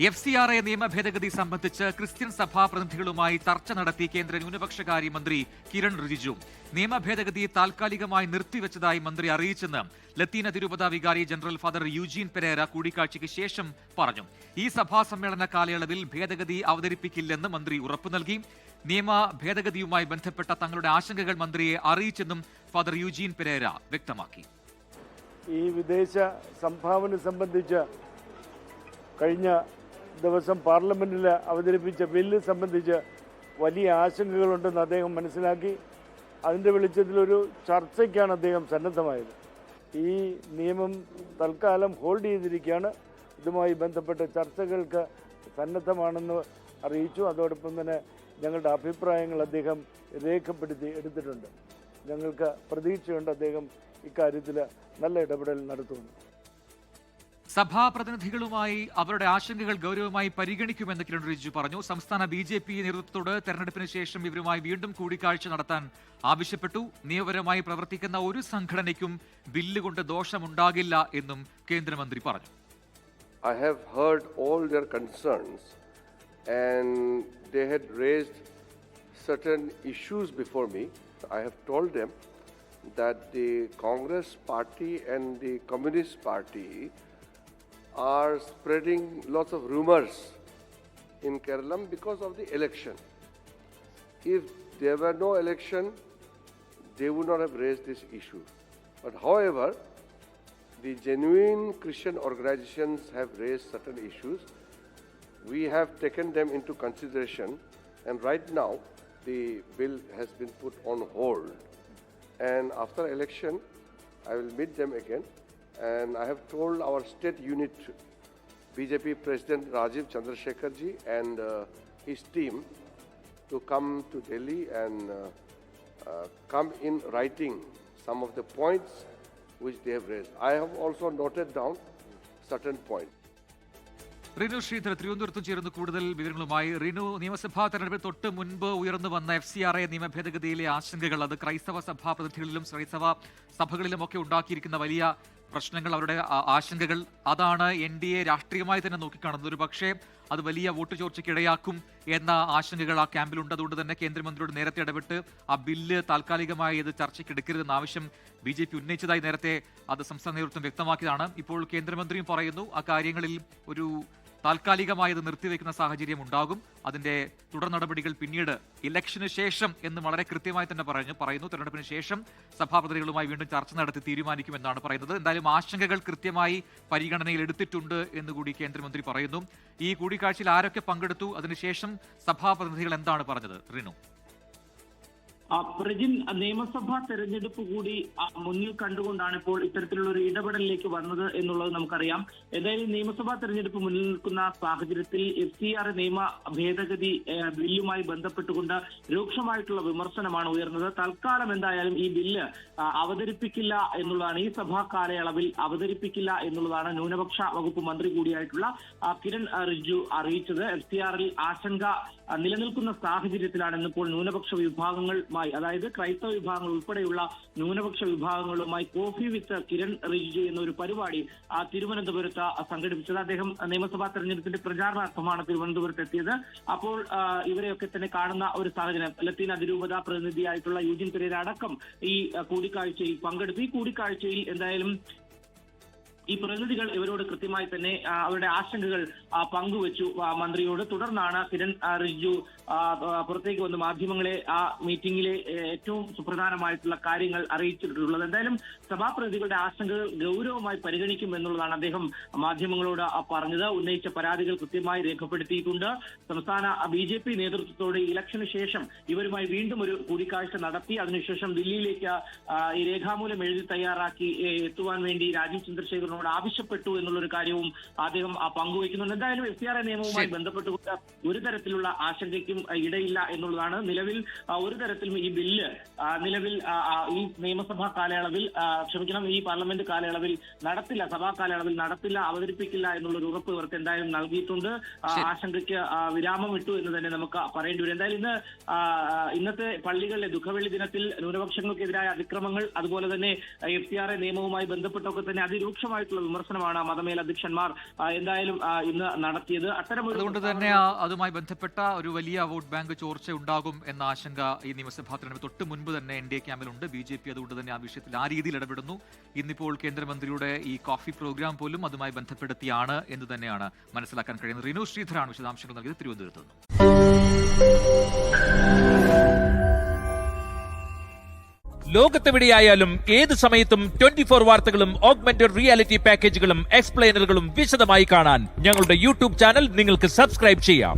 FCRA നിയമ ഭേദഗതി സംബന്ധിച്ച് ക്രിസ്ത്യൻ സഭാ പ്രതിനിധികളുമായി ചർച്ച നടത്തി കേന്ദ്ര ന്യൂനപക്ഷകാര്യ മന്ത്രി കിരൺ റിജിജു. നിയമ ഭേദഗതി താൽക്കാലികമായി നിർത്തിവെച്ചതായി മന്ത്രി അറിയിച്ചെന്ന് ലത്തീൻ അതിരൂപത വികാരി ജനറൽ ഫാദർ യൂജീൻ പെരേര കൂടിക്കാഴ്ചയ്ക്ക് ശേഷം പറഞ്ഞു. ഈ സഭാ സമ്മേളന കാലയളവിൽ ഭേദഗതി അവതരിപ്പിക്കില്ലെന്ന് മന്ത്രി ഉറപ്പു നൽകി. നിയമ ഭേദഗതിയുമായി ബന്ധപ്പെട്ട തങ്ങളുടെ ആശങ്കകൾ മന്ത്രിയെ അറിയിച്ചെന്നും ഫാദർ യൂജീൻ പെരേര വ്യക്തമാക്കി. ഈ വിദേശ സംഭാവന സംബന്ധിച്ച് കഴിഞ്ഞ ദിവസം പാർലമെന്റിൽ അവതരിപ്പിച്ച ബില്ല് സംബന്ധിച്ച് വലിയ ആശങ്കകളുണ്ടെന്ന് അദ്ദേഹം മനസ്സിലാക്കി. അതിൻ്റെ വെളിച്ചത്തിലൊരു ചർച്ചയ്ക്കാണ് അദ്ദേഹം സന്നദ്ധമായത്. ഈ നിയമം തൽക്കാലം ഹോൾഡ് ചെയ്തിരിക്കുകയാണ്. ഇതുമായി ബന്ധപ്പെട്ട ചർച്ചകൾക്ക് സന്നദ്ധമാണെന്ന് അറിയിച്ചു. അതോടൊപ്പം തന്നെ ഞങ്ങളുടെ അഭിപ്രായങ്ങൾ അദ്ദേഹം രേഖപ്പെടുത്തി എടുത്തിട്ടുണ്ട്. ഞങ്ങൾക്ക് പ്രതീക്ഷയുണ്ട് അദ്ദേഹം ഇക്കാര്യത്തിൽ നല്ല ഇടപെടൽ നടത്തുമെന്ന്. സഭാ പ്രതിനിധികളുമായി അവരുടെ ആശങ്കകൾ ഗൗരവമായി പരിഗണിക്കുമെന്ന് കിരൺ റിജിജു പറഞ്ഞു. സംസ്ഥാന BJP നേതൃത്വത്തോട് തെരഞ്ഞെടുപ്പിന് ശേഷം ഇവരുമായി വീണ്ടും കൂടിക്കാഴ്ച നടത്താൻ ആവശ്യപ്പെട്ടു. നിയമപരമായി പ്രവർത്തിക്കുന്ന ഒരു സംഘടനയ്ക്കും ബില്ല് കൊണ്ട് ദോഷമുണ്ടാകില്ല എന്നും കേന്ദ്രമന്ത്രി പറഞ്ഞു. I have heard all their concerns and they had raised certain issues before me. I have told them that the Congress party and the Communist party are spreading lots of rumors in Kerala because of the election. If there were no election, they would not have raised this issue. But however, the genuine Christian organizations have raised certain issues. We have taken them into consideration, and right now the bill has been put on hold. And after election, I will meet them again. And I have told our state unit, BJP President Rajiv Chandrasekhar ji and his team to come to Delhi and come in writing some of the points which they have raised. I have also noted down certain points. Rinu Sridhar തിരുവനന്തപുരത്തും ചേർന്ന് കൂടുതൽ വിവരങ്ങളുമായി. റിനു, നിയമസഭാ തെരഞ്ഞെടുപ്പിൽ തൊട്ട് മുൻപ് ഉയർന്നു വന്ന FCRA നിയമ ഭേദഗതിയിലെ ആശങ്കകൾ, അത് ക്രൈസ്തവ സഭാ പ്രതിനിധികളിലും ക്രൈസ്തവ സഭകളിലുമൊക്കെ ഉണ്ടാക്കിയിരിക്കുന്ന വലിയ പ്രശ്നങ്ങൾ, അവരുടെ ആശങ്കകൾ, അതാണ് NDA രാഷ്ട്രീയമായി തന്നെ നോക്കിക്കാണുന്നത്. ഒരു പക്ഷേ അത് വലിയ വോട്ട് ചോർച്ചയ്ക്ക് ഇടയാക്കും എന്ന ആശങ്കകൾ ആ ക്യാമ്പിലുണ്ട്. അതുകൊണ്ട് തന്നെ കേന്ദ്രമന്ത്രിയോട് നേരത്തെ ഇടപെട്ട് ആ ബില്ല് താൽക്കാലികമായി ഇത് ചർച്ചയ്ക്ക് എടുക്കരുതെന്ന ആവശ്യം BJP ഉന്നയിച്ചതായി നേരത്തെ അത് സംസ്ഥാന നേതൃത്വം വ്യക്തമാക്കിയതാണ്. ഇപ്പോൾ കേന്ദ്രമന്ത്രിയും പറയുന്നു ആ കാര്യങ്ങളിൽ ഒരു താൽക്കാലികമായി അത് നിർത്തിവെക്കുന്ന സാഹചര്യം ഉണ്ടാകും. അതിന്റെ തുടർ നടപടികൾ പിന്നീട് ഇലക്ഷന് ശേഷം എന്ന് വളരെ കൃത്യമായി തന്നെ പറയുന്നു. തെരഞ്ഞെടുപ്പിന് ശേഷം സഭാപ്രതിനിധികളുമായി വീണ്ടും ചർച്ച നടത്തി തീരുമാനിക്കുമെന്നാണ് പറയുന്നത്. എന്തായാലും ആശങ്കകൾ കൃത്യമായി പരിഗണനയിൽ എടുത്തിട്ടുണ്ട് എന്നുകൂടി കേന്ദ്രമന്ത്രി പറയുന്നു. ഈ കൂടിക്കാഴ്ചയിൽ ആരൊക്കെ പങ്കെടുത്തു, അതിനുശേഷം സഭാപ്രതിനിധികൾ എന്താണ് പറഞ്ഞത്? റിനു. പ്രജിൻ, നിയമസഭാ തെരഞ്ഞെടുപ്പ് കൂടി മുന്നിൽ കണ്ടുകൊണ്ടാണ് ഇപ്പോൾ ഇത്തരത്തിലുള്ള ഒരു ഇടപെടലിലേക്ക് വന്നത് എന്നുള്ളത് നമുക്കറിയാം. എന്തായാലും നിയമസഭാ തെരഞ്ഞെടുപ്പ് മുന്നിൽ നിൽക്കുന്ന സാഹചര്യത്തിൽ FCRA നിയമ ഭേദഗതി ബില്ലുമായി ബന്ധപ്പെട്ടുകൊണ്ട് രൂക്ഷമായിട്ടുള്ള വിമർശനമാണ് ഉയർന്നത്. തൽക്കാലം എന്തായാലും ഈ ബില്ല് അവതരിപ്പിക്കില്ല എന്നുള്ളതാണ്, ഈ സഭാ കാലയളവിൽ അവതരിപ്പിക്കില്ല എന്നുള്ളതാണ് ന്യൂനപക്ഷ വകുപ്പ് മന്ത്രി കൂടിയായിട്ടുള്ള കിരൺ റിജിജു അറിയിച്ചത്. FCRൽ ആശങ്ക നിലനിൽക്കുന്ന സാഹചര്യത്തിലാണ് ഇന്നിപ്പോൾ ന്യൂനപക്ഷ വിഭാഗങ്ങളുമായി, അതായത് ക്രൈസ്തവ വിഭാഗങ്ങൾ ഉൾപ്പെടെയുള്ള ന്യൂനപക്ഷ വിഭാഗങ്ങളുമായി കോഫി വിത്ത് കിരൺ റിജിജു എന്നൊരു പരിപാടി തിരുവനന്തപുരത്ത് സംഘടിപ്പിച്ചത്. അദ്ദേഹം നിയമസഭാ തെരഞ്ഞെടുപ്പിന്റെ പ്രചാരണാർത്ഥമാണ് തിരുവനന്തപുരത്ത് എത്തിയത്. അപ്പോൾ ഇവരെയൊക്കെ തന്നെ കാണുന്ന ഒരു സാഹചര്യം, ലത്തീൻ അതിരൂപത പ്രതിനിധിയായിട്ടുള്ള യൂജിൻ പെരേര അടക്കം ഈ കൂടിക്കാഴ്ചയിൽ പങ്കെടുത്തു. ഈ കൂടിക്കാഴ്ചയിൽ എന്തായാലും ഈ പ്രതിനിധികൾ ഇവരോട് കൃത്യമായി തന്നെ അവരുടെ ആശങ്കകൾ പങ്കുവച്ചു മന്ത്രിയോട്. തുടർന്നാണ് കിരൺ റിജിജു പുറത്തേക്ക് വന്ന് മാധ്യമങ്ങളെ ആ മീറ്റിംഗിലെ ഏറ്റവും സുപ്രധാനമായിട്ടുള്ള കാര്യങ്ങൾ അറിയിച്ചിട്ടുള്ളത്. എന്തായാലും സഭാപ്രതിനിധികളുടെ ആശങ്കകൾ ഗൗരവമായി പരിഗണിക്കും എന്നുള്ളതാണ് അദ്ദേഹം മാധ്യമങ്ങളോട് പറഞ്ഞത്. ഉന്നയിച്ച പരാതികൾ കൃത്യമായി രേഖപ്പെടുത്തിയിട്ടുണ്ട്. സംസ്ഥാന BJP നേതൃത്വത്തോട് ഇലക്ഷന് ശേഷം ഇവരുമായി വീണ്ടും ഒരു കൂടിക്കാഴ്ച നടത്തി. അതിനുശേഷം ദില്ലിയിലേക്ക് ഈ രേഖാമൂലം എഴുതി തയ്യാറാക്കി എത്തുവാൻ വേണ്ടി രാജീവ് ചന്ദ്രശേഖരനോട് ആവശ്യപ്പെട്ടു എന്നുള്ളൊരു കാര്യവും അദ്ദേഹം പങ്കുവയ്ക്കുന്നുണ്ട്. എന്തായാലും FCRA നിയമവുമായി ബന്ധപ്പെട്ടുകൊണ്ട് ഒരു തരത്തിലുള്ള ആശങ്കയ്ക്കും ഇടയില്ല എന്നുള്ളതാണ്. നിലവിൽ ഒരു തരത്തിലും ഈ ബില്ല് നിലവിൽ ഈ നിയമസഭാ കാലയളവിൽ ഈ പാർലമെന്റ് കാലയളവിൽ നടത്തില്ല, സഭാ കാലയളവിൽ നടത്തില്ല, അവതരിപ്പിക്കില്ല എന്നുള്ളൊരു ഉറപ്പ് ഇവർക്ക് എന്തായാലും നൽകിയിട്ടുണ്ട്. ആശങ്കയ്ക്ക് വിരാമം ഇട്ടു എന്ന് തന്നെ നമുക്ക് പറയേണ്ടി വരും. എന്തായാലും ഇന്നത്തെ പള്ളികളിലെ ദുഃഖവെള്ളി ദിനത്തിൽ ന്യൂനപക്ഷങ്ങൾക്കെതിരായ അതിക്രമങ്ങൾ, അതുപോലെ തന്നെ FCRA നിയമവുമായി ബന്ധപ്പെട്ടൊക്കെ തന്നെ അതിരൂക്ഷമായി രൂക്ഷമായിട്ടുള്ള വിമർശനമാണ് മതമേലധ്യക്ഷന്മാർ എന്തായാലും ഇന്ന് നടത്തിയത്. അതുകൊണ്ട് തന്നെ അതുമായി ബന്ധപ്പെട്ട ഒരു വലിയ വോട്ട് ബാങ്ക് ചോർച്ച ഉണ്ടാകും എന്ന ആശങ്ക ഈ നിയമസഭാ തെരഞ്ഞെടുപ്പ് തൊട്ട് മുൻപ് തന്നെ NDA ക്യാമ്പിലുണ്ട്. BJP അതുകൊണ്ട് തന്നെ ആ വിഷയത്തിൽ ആ രീതിയിൽ ഇടപെടുന്നു. ഇന്നിപ്പോൾ കേന്ദ്രമന്ത്രിയുടെ ഈ കോഫി പ്രോഗ്രാം പോലും അതുമായി ബന്ധപ്പെടുത്തിയാണ് എന്ന് തന്നെയാണ് മനസ്സിലാക്കാൻ കഴിയുന്നത്. റിനു ശ്രീധരാണ് വിശദാംശങ്ങൾ നൽകിയത് തിരുവനന്തപുരത്ത് നിന്ന്. ലോകത്തെവിടെയായാലും ഏത് സമയത്തും 24 വാർത്തകളും ഓഗ്മെന്റഡ് റിയാലിറ്റി പാക്കേജുകളും എക്സ്പ്ലെയിനറുകളും വിശദമായി കാണാൻ ഞങ്ങളുടെ YouTube ചാനൽ നിങ്ങൾക്ക് സബ്സ്ക്രൈബ് ചെയ്യാം.